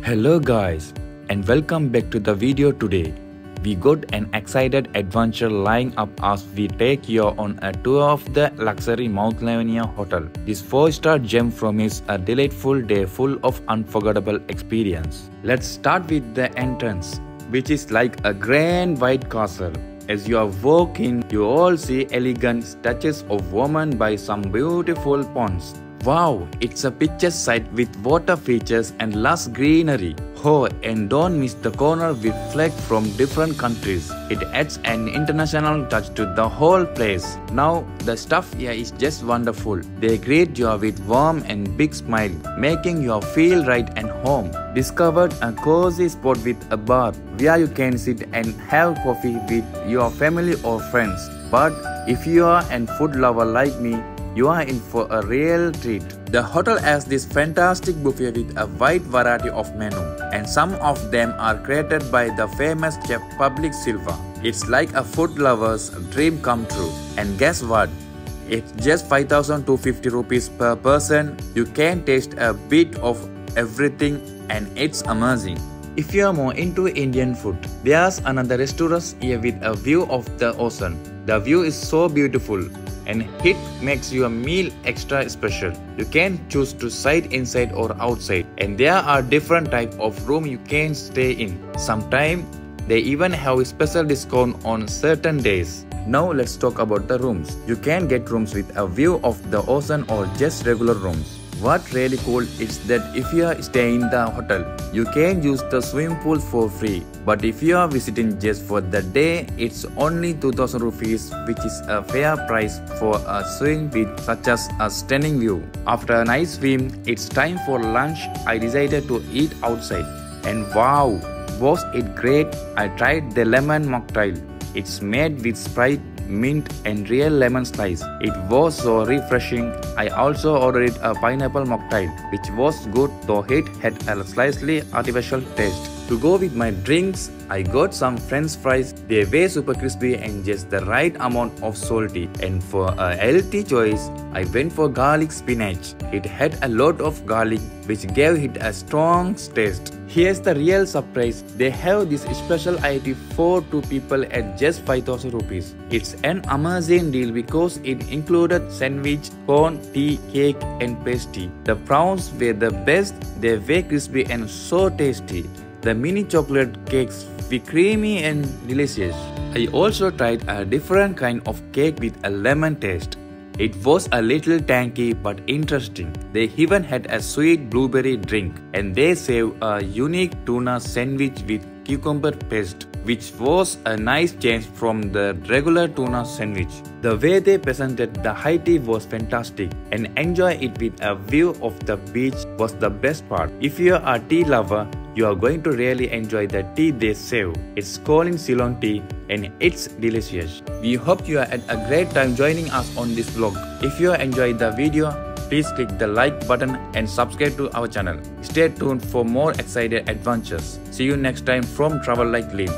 Hello guys, and welcome back to the video today. We got an excited adventure lying up as we take you on a tour of the luxury Mount Lavinia hotel. This 4-star gem promises a delightful day full of unforgettable experience. Let's start with the entrance, which is like a grand white castle. As you walk in, you all see elegant statues of women by some beautiful ponds. Wow, it's a picturesque site with water features and lush greenery. Oh, and don't miss the corner with flags from different countries. It adds an international touch to the whole place. Now, the staff here is just wonderful. They greet you with warm and big smile, making you feel right and home. Discovered a cozy spot with a bar where you can sit and have coffee with your family or friends. But if you are a food lover like me, you are in for a real treat. The hotel has this fantastic buffet with a wide variety of menus, and some of them are created by the famous chef Public Silva. It's like a food lover's dream come true. And guess what? It's just 5,250 rupees per person. You can taste a bit of everything and it's amazing. If you are more into Indian food, there's another restaurant here with a view of the ocean. The view is so beautiful, and it makes your meal extra special. You can choose to sit inside or outside, and there are different types of rooms you can stay in. Sometimes they even have a special discount on certain days. Now let's talk about the rooms. You can get rooms with a view of the ocean or just regular rooms. What really cool is that if you are staying in the hotel, you can use the swimming pool for free. But if you are visiting just for the day, it's only 2,000 rupees, which is a fair price for a swim with such as a stunning view. After a nice swim, it's time for lunch. I decided to eat outside, and wow, was it great! I tried the lemon mocktail. It's made with Sprite, mint and real lemon slice. It was so refreshing. I also ordered a pineapple mocktail, which was good though it had a slightly artificial taste. To go with my drinks, I got some french fries. They were super crispy and just the right amount of salty. And for a healthy choice, I went for garlic spinach. It had a lot of garlic, which gave it a strong taste. Here's the real surprise. They have this special item for 2 people at just 5,000 rupees. It's an amazing deal because it included sandwich, corn, tea, cake and pastry. The prawns were the best. They were crispy and so tasty. The mini chocolate cakes were creamy and delicious. I also tried a different kind of cake with a lemon taste. It was a little tangy but interesting. They even had a sweet blueberry drink, and they served a unique tuna sandwich with cucumber paste, which was a nice change from the regular tuna sandwich. The way they presented the high tea was fantastic, and enjoy it with a view of the beach was the best part. If you are a tea lover, you are going to really enjoy the tea they serve. It's called Ceylon tea and it's delicious. We hope you had a great time joining us on this vlog. If you enjoyed the video, please click the like button and subscribe to our channel. Stay tuned for more exciting adventures. See you next time from Travel Like Lean.